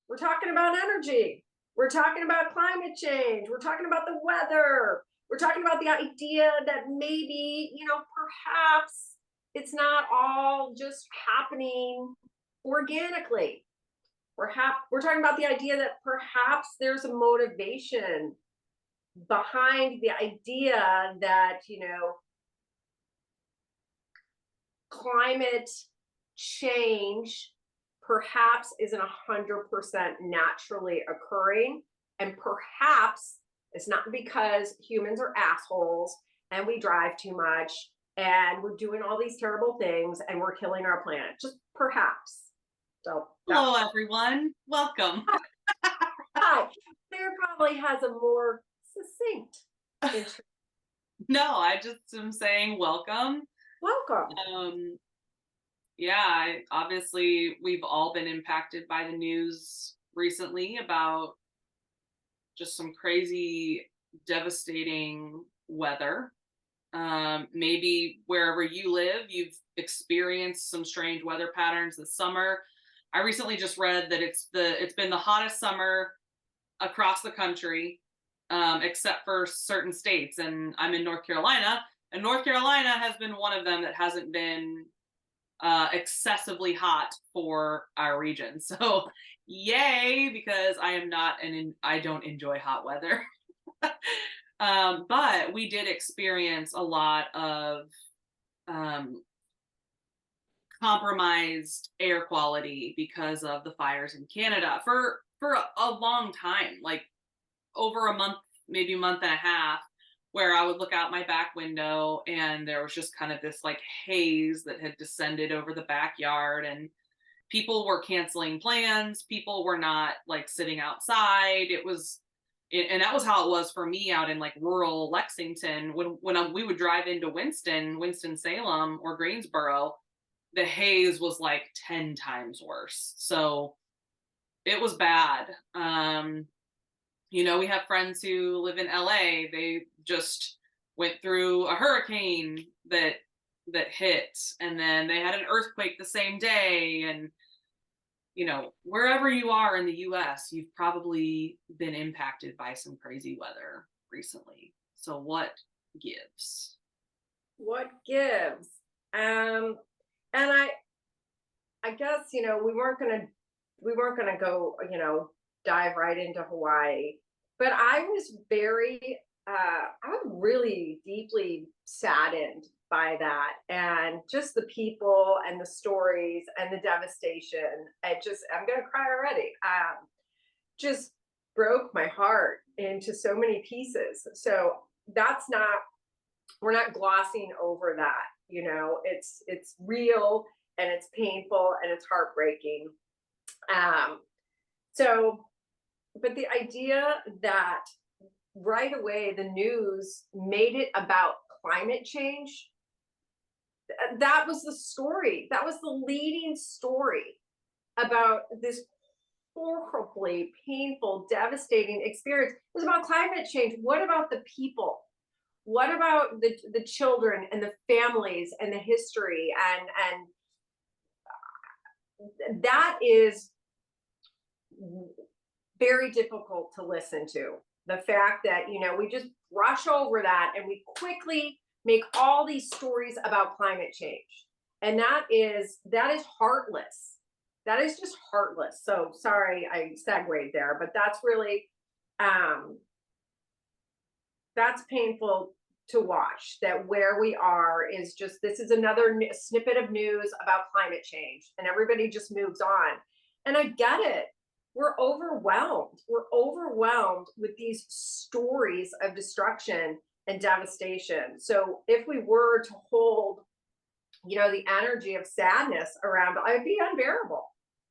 We're talking about energy. We're talking about climate change. We're talking about the weather. We're talking about the idea that maybe, perhaps it's not all just happening organically. We're talking about the idea that perhaps there's a motivation behind the idea that, climate change perhaps isn't 100% naturally occurring. And perhaps it's not because humans are assholes and we drive too much and we're doing all these terrible things and we're killing our planet. Just perhaps. So Hello, everyone. Welcome. hi. There probably has a more succinct intro. No, I just am saying welcome. Welcome. Obviously we've all been impacted by the news recently about just some crazy, devastating weather. Maybe wherever you live, you've experienced some strange weather patterns this summer. I recently just read that it's been the hottest summer across the country, except for certain states. And I'm in North Carolina, and North Carolina has been one of them that hasn't been excessively hot for our region. So, yay, because I am not I don't enjoy hot weather. But we did experience a lot of um, compromised air quality because of the fires in Canada for a long time, like over a month, maybe a month and a half, where I would look out my back window and there was just kind of this like haze that had descended over the backyard, and people were canceling plans. People were not like sitting outside. And that was how it was for me out in like rural Lexington. When we would drive into Winston-Salem or Greensboro, the haze was like 10 times worse. So it was bad. We have friends who live in LA. They just went through a hurricane that hit, and then they had an earthquake the same day. And wherever you are in the US, you've probably been impacted by some crazy weather recently. So what gives? What gives? And I guess, we weren't gonna go, dive right into Hawaii, but I was I was really deeply saddened by that, and just the people and the stories and the devastation. I'm gonna cry already. Just broke my heart into so many pieces. So that's not we're not glossing over that. It's real and it's painful and it's heartbreaking. Um, so, but the idea that right away the news made it about climate change, that was the story. That was the leading story about this horribly painful, devastating experience. It was about climate change. What about the people? What about the children and the families and the history? And that is very difficult to listen to. The fact that, we just brush over that and we quickly make all these stories about climate change. And that is heartless. That is just heartless. So sorry I segued there, but that's really that's painful to watch. That where we are is just, this is another snippet of news about climate change and everybody just moves on. And I get it. We're overwhelmed. We're overwhelmed with these stories of destruction and devastation. So if we were to hold, the energy of sadness around, it'd be unbearable.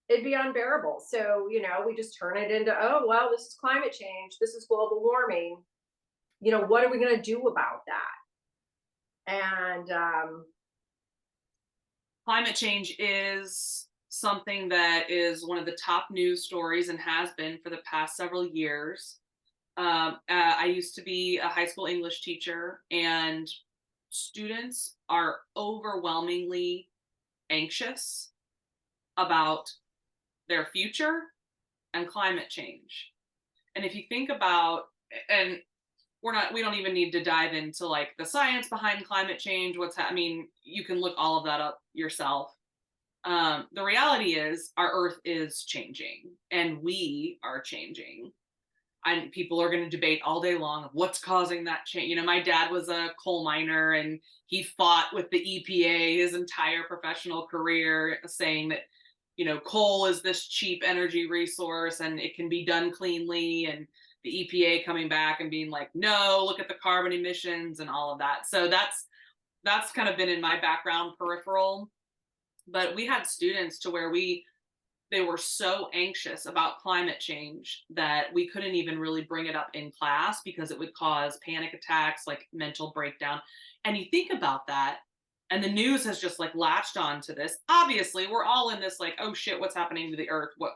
It'd be unbearable. So, we just turn it into, oh, well, this is climate change. This is global warming. What are we going to do about that? And Climate change is something that is one of the top news stories and has been for the past several years. I used to be a high school English teacher, and students are overwhelmingly anxious about their future and climate change. And if you think about, and we don't even need to dive into like the science behind climate change, I mean, you can look all of that up yourself. The reality is our earth is changing and we are changing. And people are going to debate all day long of what's causing that change. You know, my dad was a coal miner and he fought with the EPA his entire professional career, saying that, you know, coal is this cheap energy resource and it can be done cleanly. And the EPA coming back and being like, no, look at the carbon emissions and all of that. So that's kind of been in my background peripheral. But we had students to where they were so anxious about climate change that we couldn't even really bring it up in class because it would cause panic attacks, like mental breakdown. And you think about that, and the news has just like latched on to this. Obviously, we're all in this like, oh shit, what's happening to the earth? What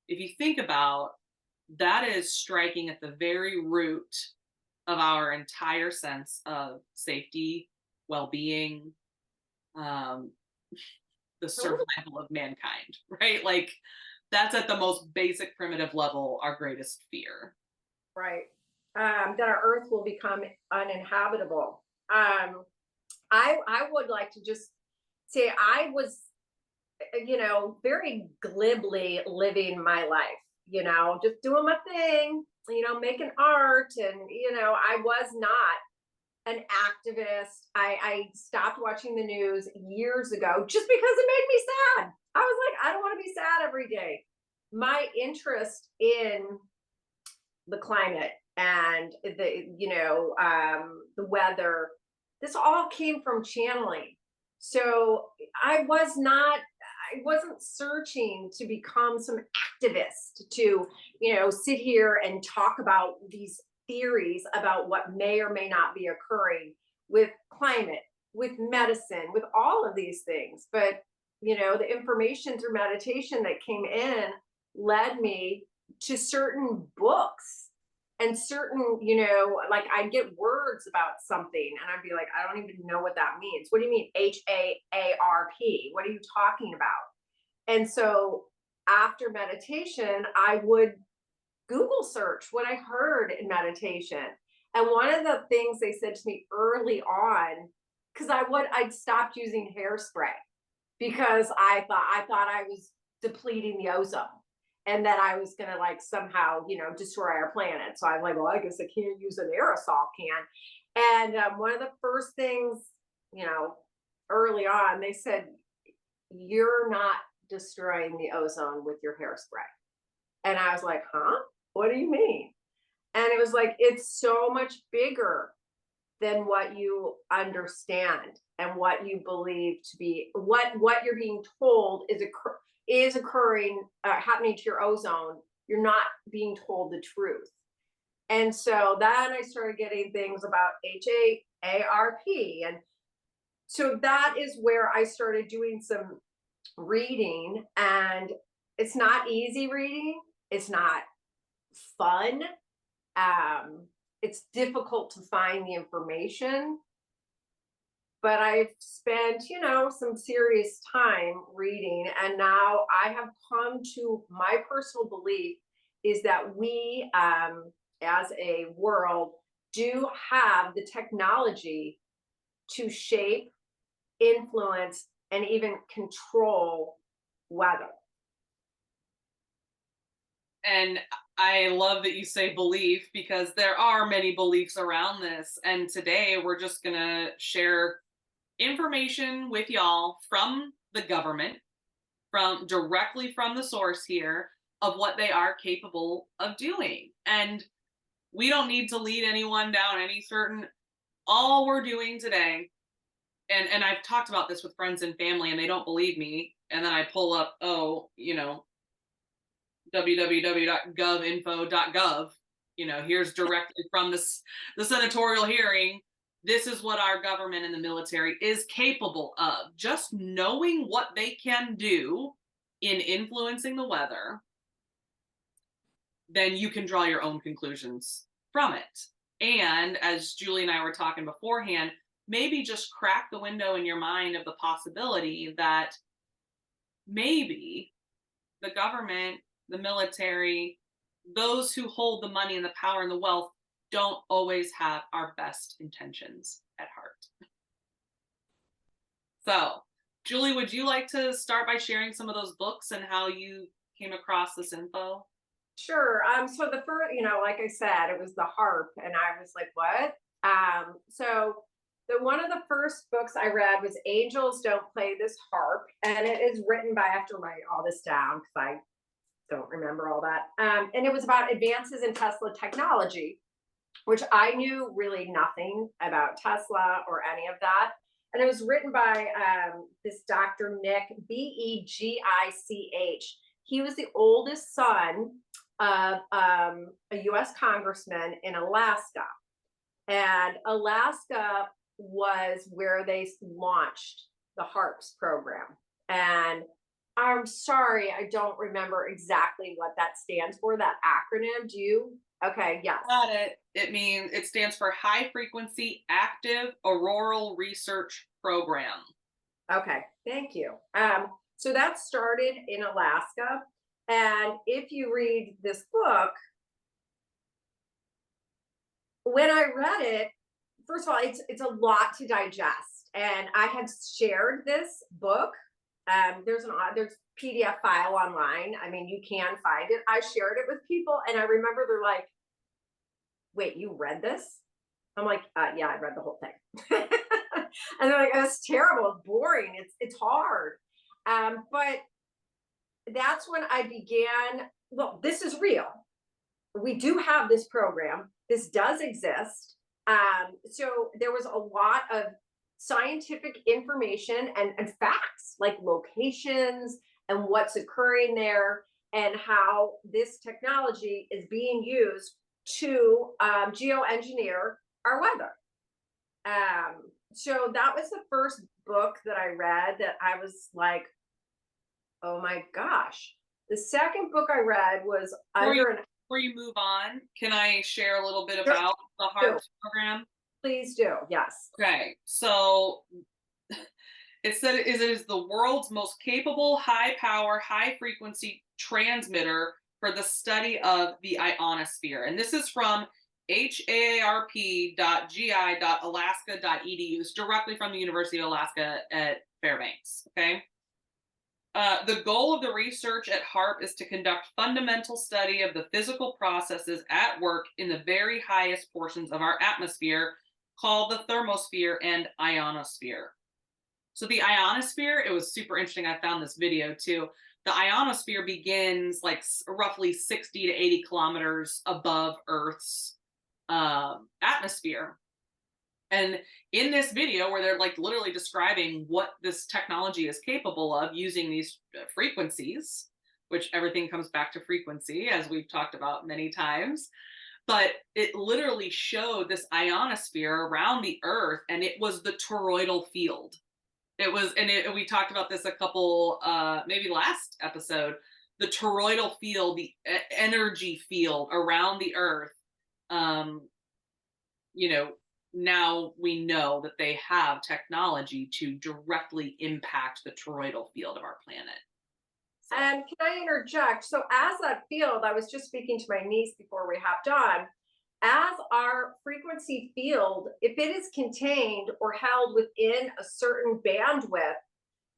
if you think about that is striking at the very root of our entire sense of safety, well-being, um, the survival of mankind, right? Like that's at the most basic primitive level our greatest fear. Right. That our earth will become uninhabitable. I would like to just say I was, very glibly living my life, just doing my thing, making art. And, I was not an activist. I stopped watching the news years ago just because it made me sad. I was like, I don't want to be sad every day. My interest in the climate and the weather, this all came from channeling. So I wasn't searching to become some activist to, sit here and talk about these theories about what may or may not be occurring with climate, with medicine, with all of these things. But, the information through meditation that came in led me to certain books and certain, like I'd get words about something and I'd be like, I don't even know what that means. What do you mean HAARP? What are you talking about? And so after meditation, I would Google search what I heard in meditation. And one of the things they said to me early on, because I'd stopped using hairspray because I thought I was depleting the ozone and that I was gonna like somehow, destroy our planet. So I'm like, well, I guess I can't use an aerosol can. And one of the first things, early on, they said, you're not destroying the ozone with your hairspray. And I was like, huh? What do you mean? And it was like, it's so much bigger than what you understand and what you believe to be what you're being told is occurring, happening to your ozone. You're not being told the truth. And so then I started getting things about HAARP. And so that is where I started doing some reading. And it's not easy reading. It's not fun. It's difficult to find the information, but I've spent, some serious time reading. And now I have come to my personal belief is that we, as a world, do have the technology to shape, influence, and even control weather. And I love that you say belief because there are many beliefs around this. And today we're just going to share information with y'all from the government, directly from the source here of what they are capable of doing. And we don't need to lead anyone down any certain, all we're doing today. And I've talked about this with friends and family and they don't believe me. And then I pull up, www.govinfo.gov, here's directly from the senatorial hearing. This is what our government and the military is capable of. Just knowing what they can do in influencing the weather, then you can draw your own conclusions from it. And as Julie and I were talking beforehand, maybe just crack the window in your mind of the possibility that maybe the government the military, those who hold the money and the power and the wealth don't always have our best intentions at heart. So, Julie, would you like to start by sharing some of those books and how you came across this info? Sure. So the first, like I said, it was the harp, and I was like, what? So the one of the first books I read was Angels Don't Play This Harp, and it is written by, I have to write all this down because I don't remember all that. And it was about advances in Tesla technology, which I knew really nothing about Tesla or any of that. And it was written by this Dr. Nick, Begich. He was the oldest son of a US congressman in Alaska. And Alaska was where they launched the HAARPS program. And I'm sorry, I don't remember exactly what that stands for, that acronym. Do you? Okay, yes. Got it. It stands for High Frequency Active Auroral Research Program. Okay, thank you. So that started in Alaska. And if you read this book, when I read it, first of all, it's a lot to digest. And I had shared this book. There's PDF file online. I mean, you can find it. I shared it with people, and I remember they're like, "Wait, you read this?" I'm like, "Yeah, I read the whole thing." And they're like, "That's terrible. It's boring. It's hard." But that's when I began. Well, this is real. We do have this program. This does exist. So there was a lot of scientific information and facts, like locations and what's occurring there, and how this technology is being used to geoengineer our weather. So that was the first book that I read that I was like, oh my gosh. The second book I read was Before you move on, can I share a little bit about the HAARPS program? Please do. Yes. Okay, so it said it is the world's most capable, high power, high frequency transmitter for the study of the ionosphere. And this is from haarp.gi.alaska.edu. It's directly from the University of Alaska at Fairbanks. Okay. The goal of the research at HAARP is to conduct fundamental study of the physical processes at work in the very highest portions of our atmosphere, called the thermosphere and ionosphere. So the ionosphere, it was super interesting. I found this video too. The ionosphere begins like roughly 60 to 80 kilometers above Earth's atmosphere. And in this video, where they're like literally describing what this technology is capable of using these frequencies, which everything comes back to frequency, as we've talked about many times, but it literally showed this ionosphere around the Earth, and it was the toroidal field. It was, and we talked about this a couple, maybe last episode, the toroidal field, the energy field around the Earth. Now we know that they have technology to directly impact the toroidal field of our planet. So. And can I interject? So as that field, I was just speaking to my niece before we hopped on, as our frequency field, if it is contained or held within a certain bandwidth,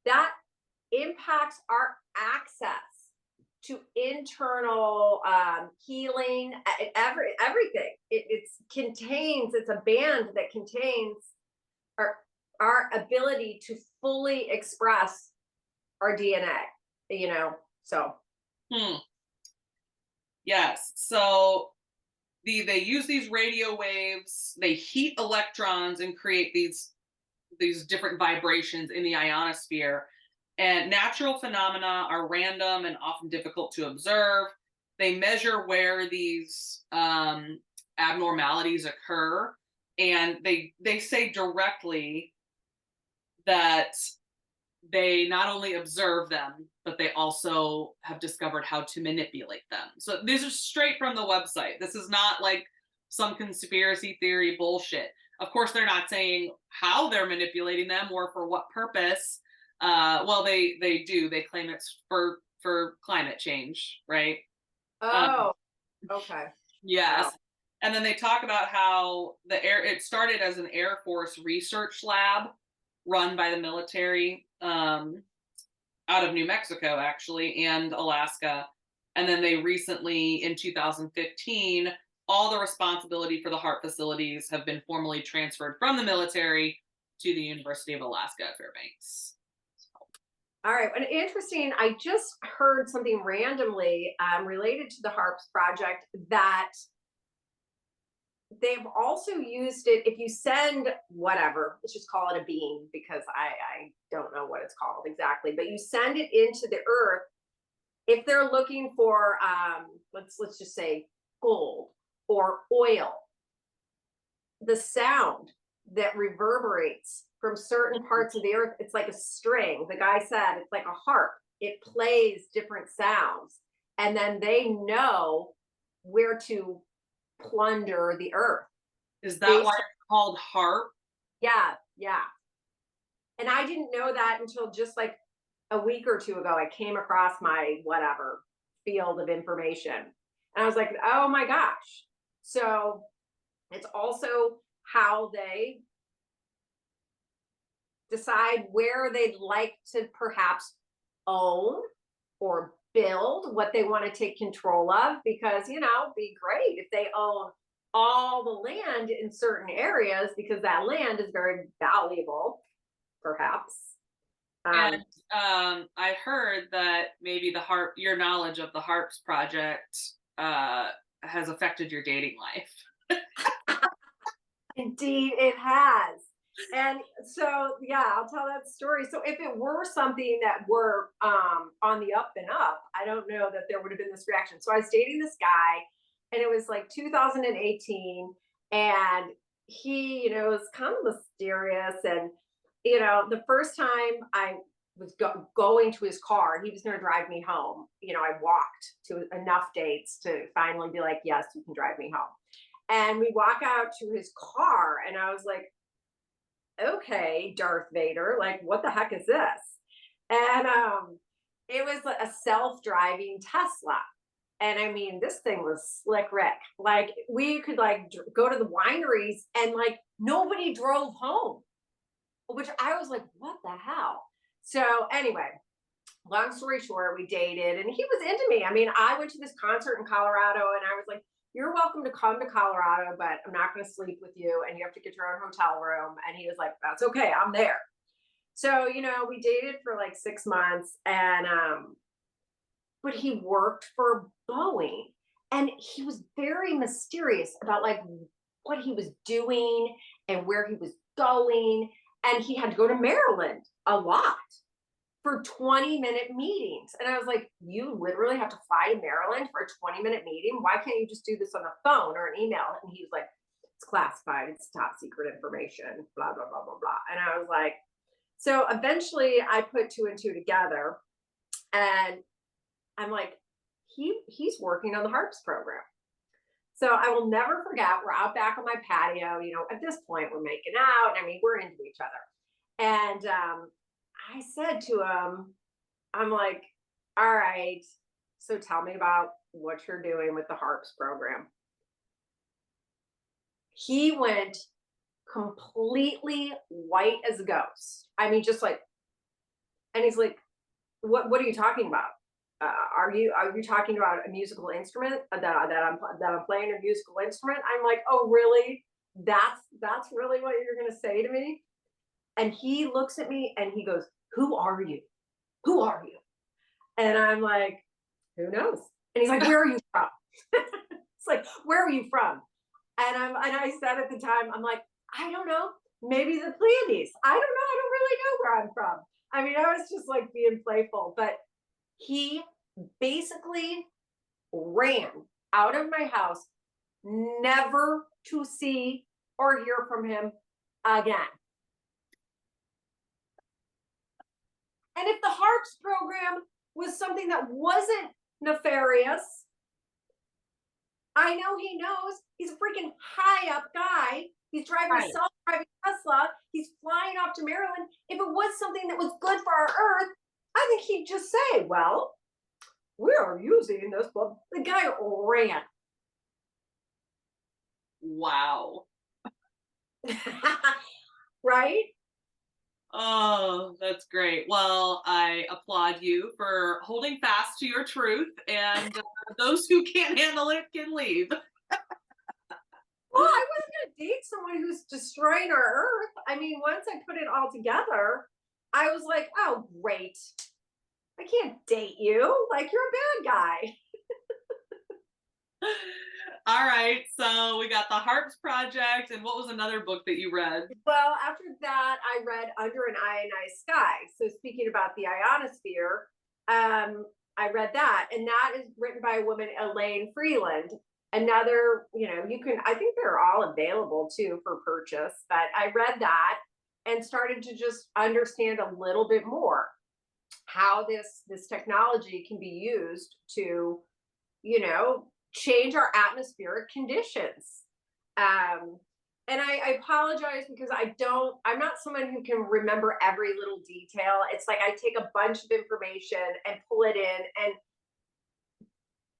that impacts our access to internal healing, everything. It's a band that contains our ability to fully express our DNA, so. Yes, so they use these radio waves, they heat electrons and create these different vibrations in the ionosphere. And natural phenomena are random and often difficult to observe. They measure where these abnormalities occur, and they say directly that they not only observe them, but they also have discovered how to manipulate them. So these are straight from the website. This is not like some conspiracy theory bullshit. Of course, they're not saying how they're manipulating them or for what purpose. Well, they do. They claim it's for for climate change, right? Um, Oh, okay. Wow. yes. And then they talk about how it started as an Air Force research lab run by the military, out of New Mexico, actually, and Alaska. And then they recently, in 2015, all the responsibility for the HAARP facilities have been formally transferred from the military to the University of Alaska at Fairbanks. All right. And interesting, I just heard something randomly related to the HARPS project that they've also used it if you send whatever, let's just call it a beam because I don't know what it's called exactly, but you send it into the earth if they're looking for let's just say gold or oil, the sound that reverberates from certain parts of the earth, it's like a string. The guy said it's like a harp. It plays different sounds, and then they know where to plunder the earth. Is that Based why on, it's called HAARP? yeah, yeah. And I didn't know that until just like a week or two ago. I came across my whatever field of information, and I was like, oh my gosh. So it's also how they decide where they'd like to perhaps own or build, what they want to take control of, because, it'd be great if they own all the land in certain areas because that land is very valuable, perhaps. And Um, I heard that maybe your knowledge of the HAARPS project has affected your dating life. Indeed, it has. And so, yeah, I'll tell that story. So, if it were something that were on the up and up, I don't know that there would have been this reaction. So, I was dating this guy, and it was like 2018, and he, was kind of mysterious. And, the first time I was going to his car, he was going to drive me home. I walked to enough dates to finally be like, yes, you can drive me home. And we walk out to his car, and I was like, okay, Darth Vader, like, what the heck is this? And it was like a self-driving Tesla. And I mean, this thing was slick Rick. Like, we could like go to the wineries and like nobody drove home, which I was like, what the hell? So anyway, long story short, we dated and he was into me. I mean, I went to this concert in Colorado and I was like, you're welcome to come to Colorado, but I'm not going to sleep with you and you have to get your own hotel room. And he was like, that's okay, I'm there. So, we dated for like 6 months and, but he worked for Boeing and he was very mysterious about like what he was doing and where he was going. And he had to go to Maryland a lot for 20-minute meetings. And I was like, you literally have to fly to Maryland for a 20-minute meeting? Why can't you just do this on a phone or an email? And he was like, it's classified, it's top secret information, blah, blah, blah, blah, blah. And I was like, so eventually I put two and two together and I'm like, he's working on the HARPS program. So I will never forget, we're out back on my patio, at this point we're making out. I mean, we're into each other. And I said to him, I'm like, all right, so tell me about what you're doing with the HARPS program. He went completely white as a ghost. I mean, just like, and he's like, what are you talking about? Are you talking about a musical instrument that I'm playing a musical instrument? I'm like, oh really? That's really what you're gonna say to me? And he looks at me and he goes, who are you? Who are you? And I'm like, who knows? And he's like, where are you from? It's like, where are you from? And I said at the time, I'm like, I don't know, maybe the Pleiades. I don't know. I don't really know where I'm from. I mean, I was just like being playful, but he basically ran out of my house, never to see or hear from him again. And if the HARPS program was something that wasn't nefarious, I know he knows. He's a freaking high up guy. He's driving a Right. self-driving Tesla. He's flying off to Maryland. If it was something that was good for our Earth, I think he'd just say, well, we are using this book. The guy ran. Wow. Right? Oh, that's great. Well, I applaud you for holding fast to your truth, and those who can't handle it can leave. Well, I wasn't going to date someone who's destroying our earth. I mean, once I put it all together, I was like, oh, great. I can't date you. Like, you're a bad guy. All right, so we got the HAARPS project, and what was another book that you read? Well, after that, I read Under an Ionized Sky. So, speaking about the ionosphere, I read that, and that is written by a woman, Elaine Freeland. Another, you can, I think they're all available too for purchase, but I read that and started to just understand a little bit more how this technology can be used to, change our atmospheric conditions. And I apologize because I'm not someone who can remember every little detail. It's like I take a bunch of information and pull it in and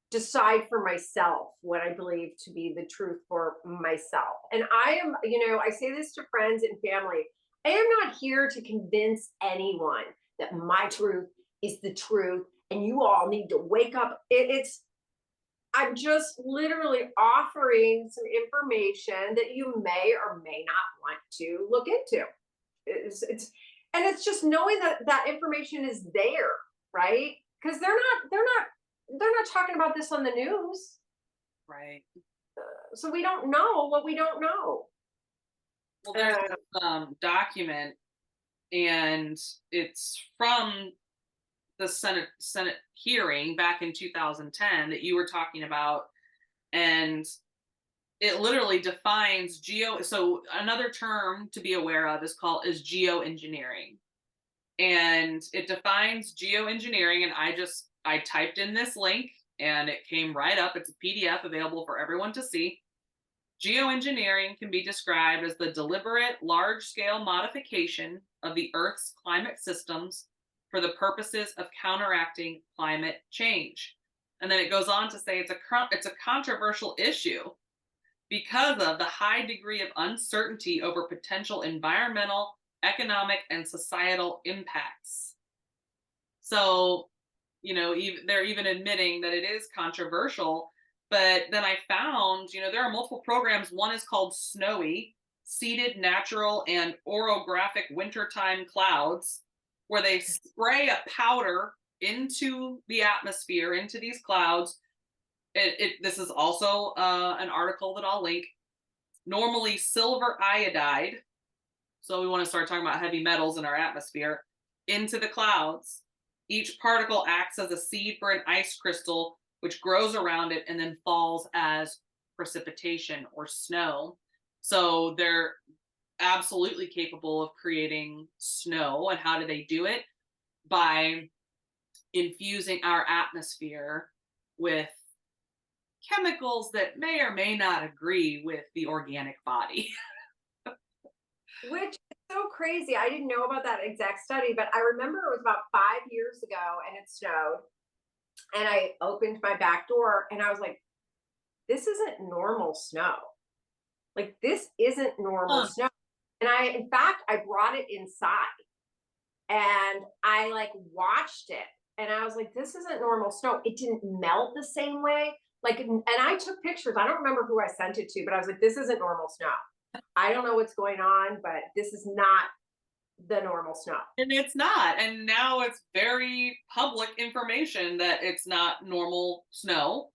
decide for myself what I believe to be the truth for myself. And I am, I say this to friends and family. I am not here to convince anyone that my truth is the truth and you all need to wake up. I'm just literally offering some information that you may or may not want to look into. And it's just knowing that that information is there, right? Because they're not talking about this on the news. Right. So we don't know what we don't know. Well, there's this document, and it's from the Senate hearing back in 2010 that you were talking about, and it literally defines so another term to be aware of is geoengineering, and it defines geoengineering, and I typed in this link and it came right up. It's a PDF available for everyone to see. Geoengineering can be described as the deliberate large-scale modification of the Earth's climate systems for the purposes of counteracting climate change. And then it goes on to say it's a controversial issue because of the high degree of uncertainty over potential environmental, economic, and societal impacts. So, they're even admitting that it is controversial. But then I found, there are multiple programs. One is called SNOWY, Seeded Natural and Orographic Wintertime Clouds, where they spray a powder into the atmosphere, into these clouds. This is also an article that I'll link. Normally silver iodide, so we want to start talking about heavy metals in our atmosphere, into the clouds. Each particle acts as a seed for an ice crystal, which grows around it and then falls as precipitation or snow. So they're absolutely capable of creating snow. And how do they do it? By infusing our atmosphere with chemicals that may or may not agree with the organic body. Which is so crazy. I didn't know about that exact study, but I remember it was about 5 years ago and it snowed. And I opened my back door and I was like, this isn't normal snow. Like, this isn't normal snow. And in fact, I brought it inside and I like watched it and I was like, this isn't normal snow. It didn't melt the same way. Like, and I took pictures. I don't remember who I sent it to, but I was like, this isn't normal snow. I don't know what's going on, but this is not the normal snow. And it's not. And now it's very public information that it's not normal snow.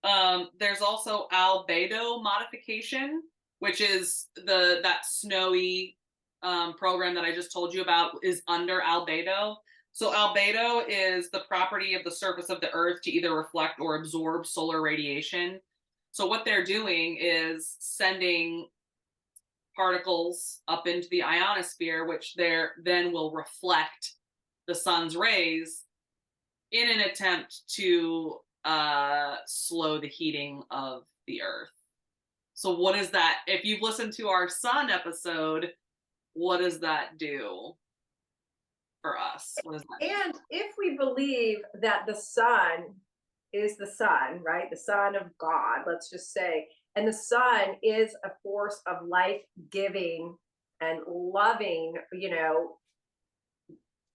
There's also albedo modification, which is that snowy program that I just told you about is under albedo. So albedo is the property of the surface of the Earth to either reflect or absorb solar radiation. So what they're doing is sending particles up into the ionosphere, which then will reflect the sun's rays in an attempt to slow the heating of the Earth. So what is that? If you've listened to our sun episode, what does that do for us? What is that? And if we believe believe that the sun is the sun, right? The son of God, let's just say. And the sun is a force of life giving and loving,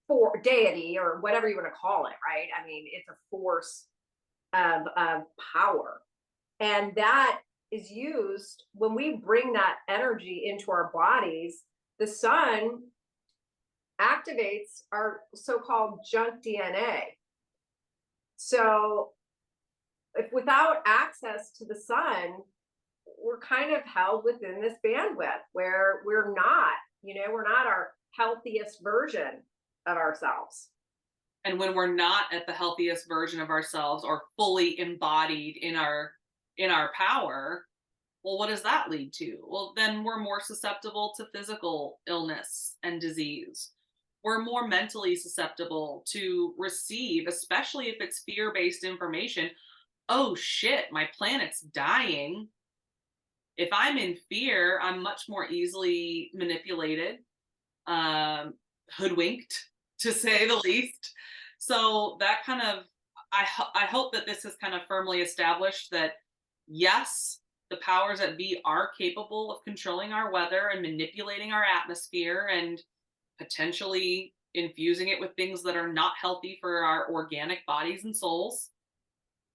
for deity or whatever you want to call it, right? I mean, it's a force of power. And that is used when we bring that energy into our bodies. The sun activates our so-called junk DNA. So if without access to the sun, we're kind of held within this bandwidth where we're not our healthiest version of ourselves. And when we're not at the healthiest version of ourselves or fully embodied in our power, well, what does that lead to? Well, then we're more susceptible to physical illness and disease. We're more mentally susceptible to receive, especially if it's fear-based information. Oh shit, my planet's dying. If I'm in fear, I'm much more easily manipulated, hoodwinked, to say the least. So that kind of, I hope that this has kind of firmly established that yes, the powers that be are capable of controlling our weather and manipulating our atmosphere and potentially infusing it with things that are not healthy for our organic bodies and souls.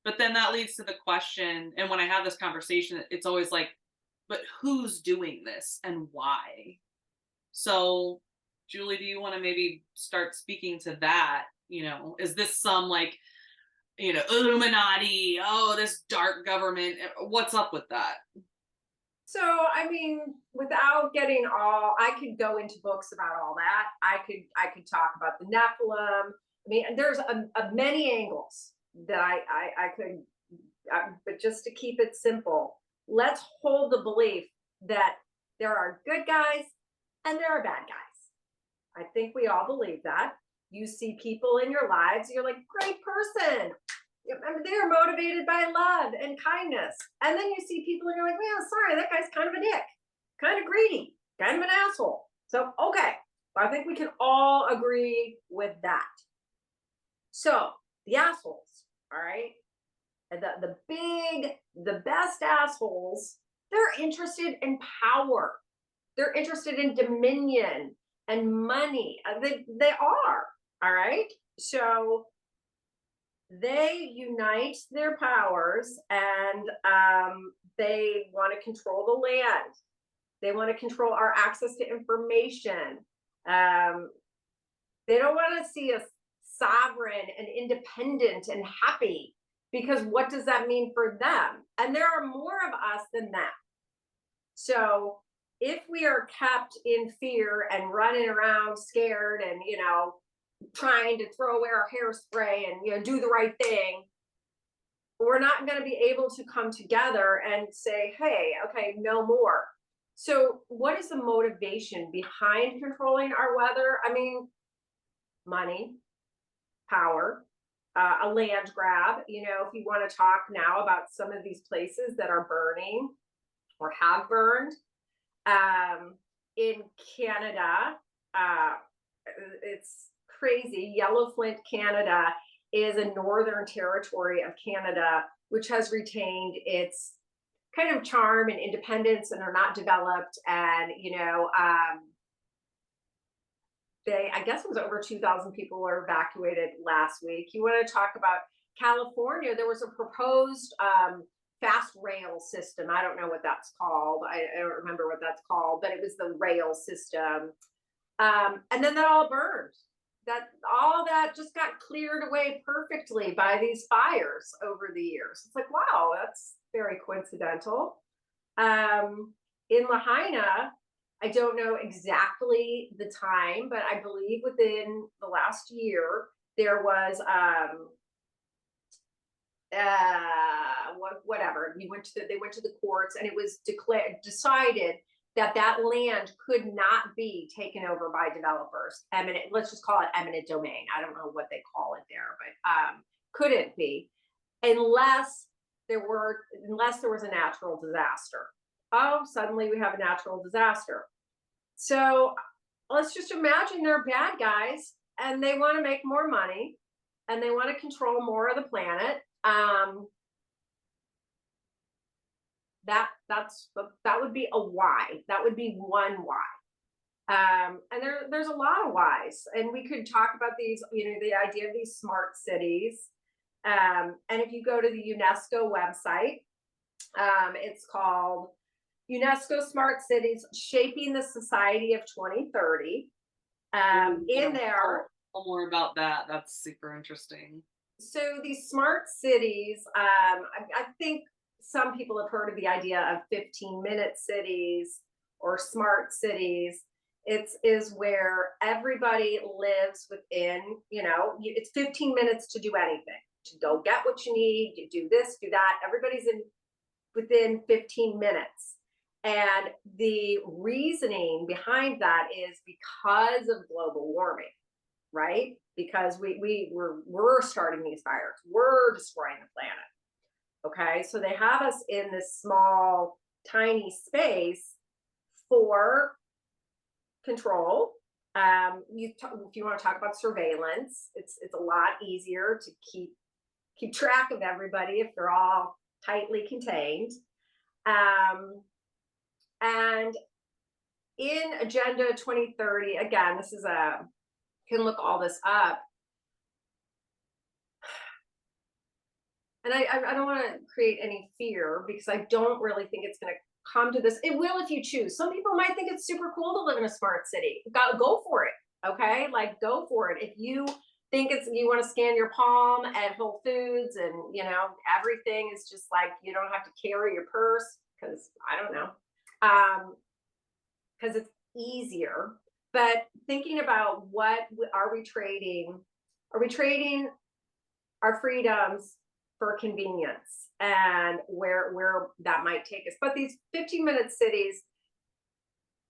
But then that leads to the question, and when I have this conversation, it's always like, but who's doing this and why? So, Julie, do you want to maybe start speaking to that? Is this some like, Illuminati? Oh, this dark government. What's up with that? So, I mean, without getting I could go into books about all that. I could talk about the Nephilim. I mean, there's a many angles that I could, but just to keep it simple, let's hold the belief that there are good guys and there are bad guys. I think we all believe that. You see people in your lives, you're like, great person. I mean, they're motivated by love and kindness. And then you see people and you're like, well, sorry, that guy's kind of a dick, kind of greedy, kind of an asshole. So, okay, I think we can all agree with that. So the assholes, all right, and the best assholes, they're interested in power. They're interested in dominion and money. They are, all right. So they unite their powers and they want to control the land. They want to control our access to information. They don't want to see us sovereign and independent and happy, because what does that mean for them? And there are more of us than that. So if we are kept in fear and running around scared and, trying to throw away our hairspray and, do the right thing, we're not going to be able to come together and say, hey, okay, no more. So what is the motivation behind controlling our weather? I mean, money, power, a land grab. If you want to talk now about some of these places that are burning or have burned, in Canada, it's crazy. Yellow Flint, Canada is a northern territory of Canada, which has retained its kind of charm and independence and are not developed. And, I guess it was over 2,000 people were evacuated last week. You want to talk about California? There was a proposed fast rail system. I don't know what that's called. I don't remember what that's called, but it was the rail system. And then that all burned. All that just got cleared away perfectly by these fires over the years. It's like, wow, that's very coincidental. In Lahaina, I don't know exactly the time, but I believe within the last year, there was whatever. They went to the courts, and it was decided that land could not be taken over by developers. Let's just call it eminent domain. I don't know what they call it there, but couldn't be unless there was a natural disaster. Oh, suddenly we have a natural disaster. So let's just imagine they're bad guys and they want to make more money. and they want to control more of the planet. That would be a why. That would be one why. And there's a lot of whys, and we could talk about these, the idea of these smart cities. And if you go to the UNESCO website, it's called UNESCO Smart Cities Shaping the Society of 2030. In there, more about that. That's super interesting. So these smart cities, I think some people have heard of the idea of 15-minute cities or smart cities. Is where everybody lives within, it's 15 minutes to do anything, to go get what you need, you do this, do that. Everybody's within 15 minutes. And the reasoning behind that is because of global warming, right? Because we're starting these fires, we're destroying the planet. Okay, so they have us in this small, tiny space for control. If you want to talk about surveillance, it's a lot easier to keep track of everybody if they're all tightly contained. And in Agenda 2030, again, this is you can look all this up. And I don't want to create any fear, because I don't really think it's going to come to this. It will if you choose. Some people might think it's super cool to live in a smart city. Go for it. Okay, like go for it. If you think you want to scan your palm at Whole Foods, and everything is just like, you don't have to carry your purse, because I don't know, because it's easier. But thinking about, what are we trading? Are we trading our freedoms for convenience, and where that might take us? But these 15-minute cities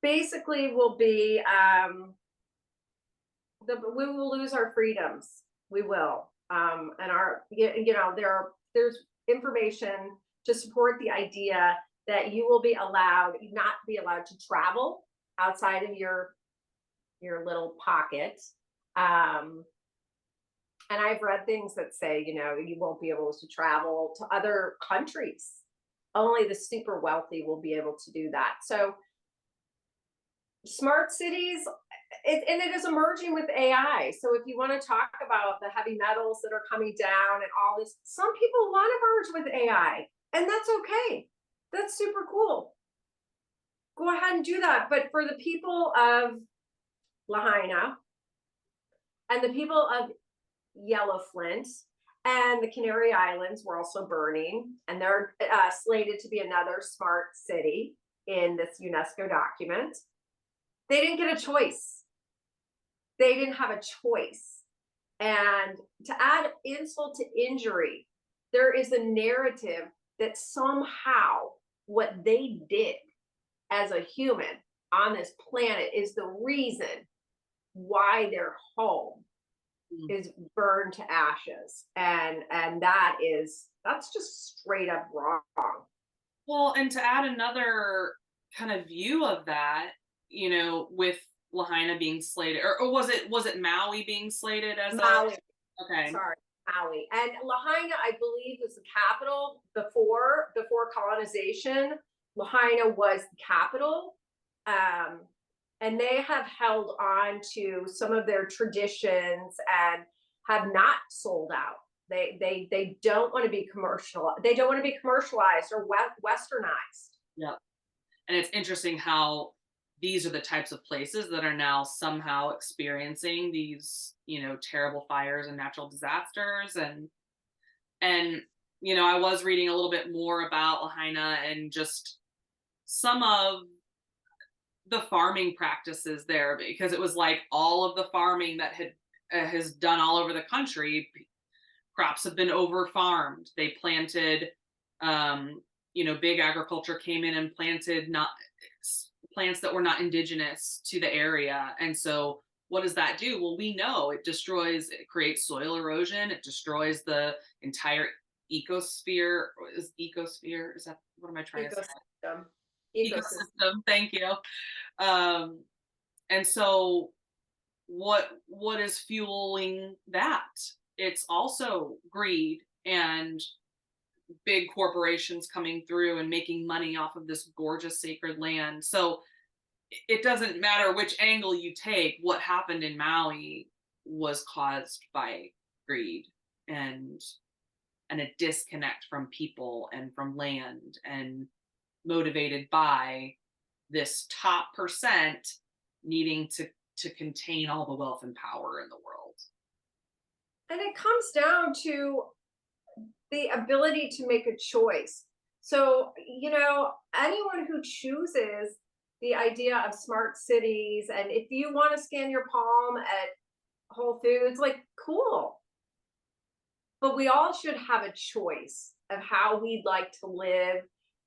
basically will be, we will lose our freedoms. We will, and there's information to support the idea that you will not be allowed to travel outside of your little pocket. And I've read things that say, you won't be able to travel to other countries. Only the super wealthy will be able to do that. So smart cities, it is emerging with AI. So if you want to talk about the heavy metals that are coming down and all this, some people want to merge with AI, and that's okay. That's super cool. Go ahead and do that. But for the people of Lahaina and the people of Yellow Flint and the Canary Islands were also burning, and they're slated to be another smart city in this UNESCO document. They didn't get a choice. They didn't have a choice. And to add insult to injury, there is a narrative that somehow what they did as a human on this planet is the reason why their home is burned to ashes. And that's just straight up wrong. Well, and to add another kind of view of that, with Lahaina being slated, or was it Maui being slated as Maui. Okay. Sorry, Maui. And Lahaina, I believe, was the capital before colonization. Lahaina was the capital. And they have held on to some of their traditions and have not sold out. They don't want to be commercial. They don't want to be commercialized or westernized. Yeah. And it's interesting how these are the types of places that are now somehow experiencing these, terrible fires and natural disasters. And I was reading a little bit more about Lahaina and just some of the farming practices there, because it was like all of the farming that has done all over the country, crops have been over farmed. They planted, big agriculture came in and planted plants that were not indigenous to the area. And so what does that do? Well, we know it creates soil erosion. It destroys the entire ecosphere. Is that, what am I trying to say? Ecosystem. Thank you. And so what is fueling that? it's also greed and big corporations coming through and making money off of this gorgeous sacred land. So it doesn't matter which angle you take, what happened in Maui was caused by greed and a disconnect from people and from land, and motivated by this top percent needing to contain all the wealth and power in the world. And it comes down to the ability to make a choice. So, anyone who chooses the idea of smart cities, and if you want to scan your palm at Whole Foods, like, cool. But we all should have a choice of how we'd like to live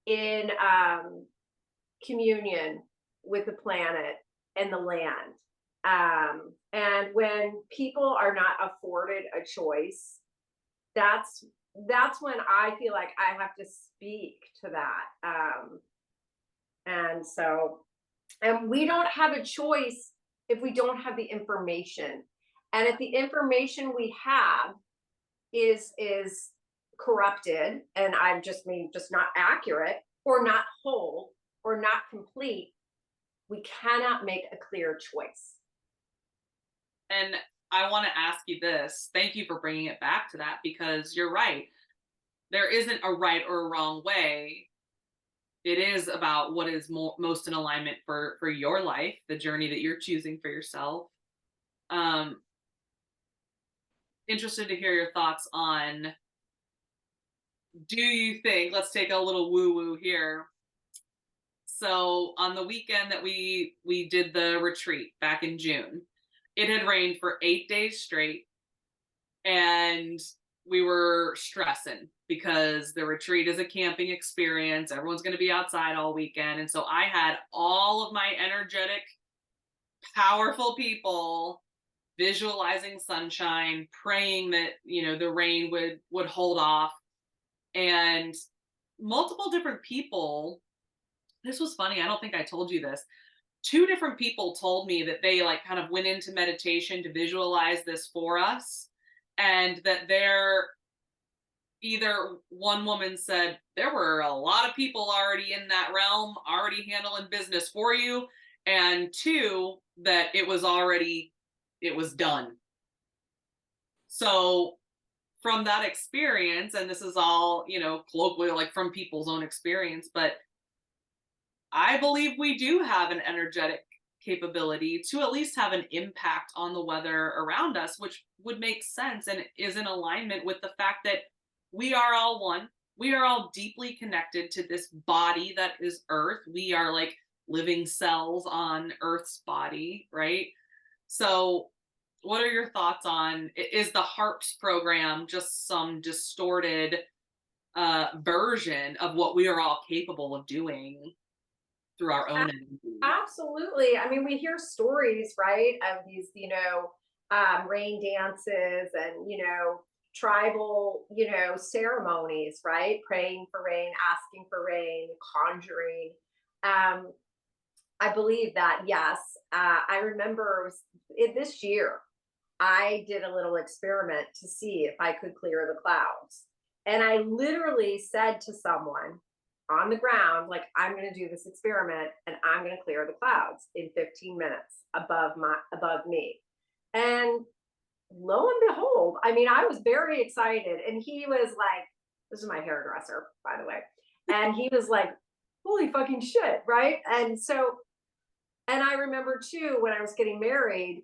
in communion with the planet and the land. And when people are not afforded a choice, that's when I feel like I have to speak to that. And we don't have a choice if we don't have the information. And if the information we have is corrupted, and I just mean just not accurate or not whole or not complete, we cannot make a clear choice. And I want to ask you this. Thank you for bringing it back to that, because you're right. There isn't a right or a wrong way. It is about what is most in alignment for your life, the journey that you're choosing for yourself. Um, Interested to hear your thoughts on, do you think, let's take a little woo woo here. So on the weekend that we did the retreat back in June, it had rained for 8 days straight, and we were stressing because the retreat is a camping experience. Everyone's going to be outside all weekend. And so I had all of my energetic, powerful people visualizing sunshine, praying that, the rain would hold off. And multiple different people, this was funny, I don't think I told you this. Two different people told me that they like kind of went into meditation to visualize this for us, and that they're either, one woman said there were a lot of people already in that realm, already handling business for you, and two, that it was done. So from that experience, and this is all, colloquially, like from people's own experience, but I believe we do have an energetic capability to at least have an impact on the weather around us, which would make sense and is in alignment with the fact that we are all one. We are all deeply connected to this body that is Earth. We are like living cells on Earth's body, right? So, what are your thoughts on, is the HAARPS program just some distorted version of what we are all capable of doing through our own energy? Absolutely. I mean, we hear stories, right, of these, rain dances and, tribal, ceremonies, right? Praying for rain, asking for rain, conjuring. Um, I believe that, yes. I remember this year, I did a little experiment to see if I could clear the clouds. And I literally said to someone on the ground, like, I'm going to do this experiment and I'm going to clear the clouds in 15 minutes above me. And lo and behold, I mean, I was very excited. And he was like, this is my hairdresser, by the way. And he was like, holy fucking shit. Right. And I remember too, when I was getting married,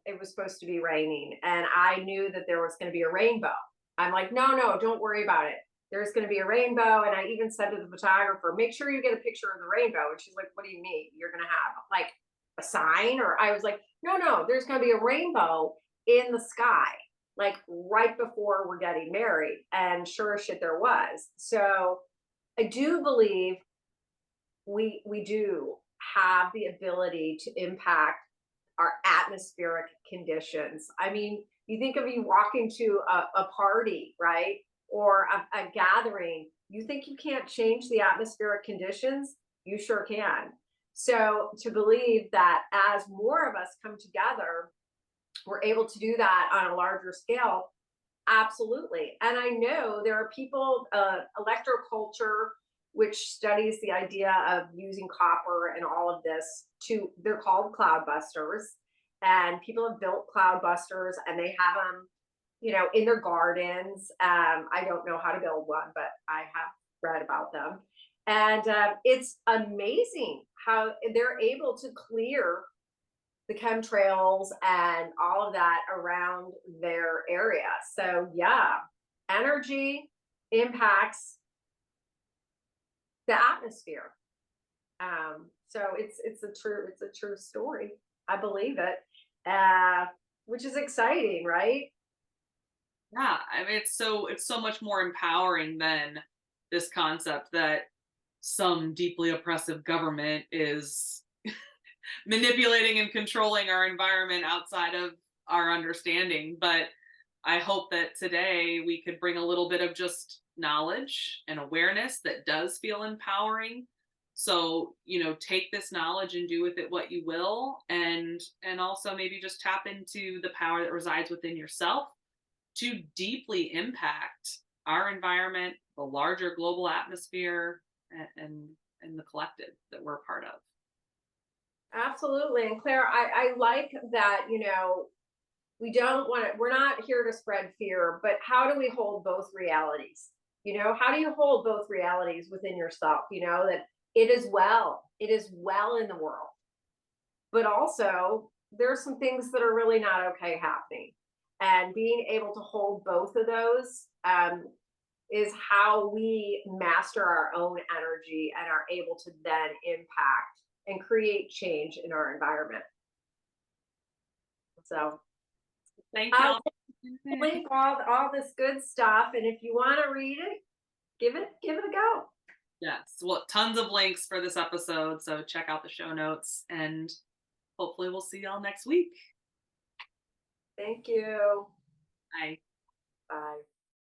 it was supposed to be raining and I knew that there was going to be a rainbow. I'm like, no, don't worry about it. There's going to be a rainbow. And I even said to the photographer, make sure you get a picture of the rainbow. And she's like, what do you mean? You're going to have like a sign? Or I was like, no, there's going to be a rainbow in the sky, like right before we're getting married. And sure as shit, there was. So I do believe we do have the ability to impact our atmospheric conditions. I mean, you think of you walking to a party, right? Or a gathering, you think you can't change the atmospheric conditions? You sure can. So to believe that as more of us come together we're able to do that on a larger scale, absolutely. And I know there are people, electroculture, which studies the idea of using copper and all of this to, they're called cloud busters. And people have built cloud busters and they have them, in their gardens. I don't know how to build one, but I have read about them. And it's amazing how they're able to clear the chemtrails and all of that around their area. So yeah, energy impacts the atmosphere. So it's a true story. I believe it, which is exciting, right? Yeah, I mean, it's so much more empowering than this concept that some deeply oppressive government is manipulating and controlling our environment outside of our understanding. But I hope that today we could bring a little bit of just knowledge and awareness that does feel empowering. So, take this knowledge and do with it what you will, and also maybe just tap into the power that resides within yourself to deeply impact our environment, the larger global atmosphere, and the collective that we're a part of. Absolutely. And Claire, I like that, we don't want to, we're not here to spread fear, but how do we hold both realities? How do you hold both realities within yourself? That it is well in the world, but also there's some things that are really not okay happening. And being able to hold both of those, is how we master our own energy and are able to then impact and create change in our environment. So Thank I'll y'all. link all this good stuff, and if you want to read it, give it a go. Yes, well, tons of links for this episode, so check out the show notes, and hopefully we'll see y'all next week. Thank you. Bye. Bye.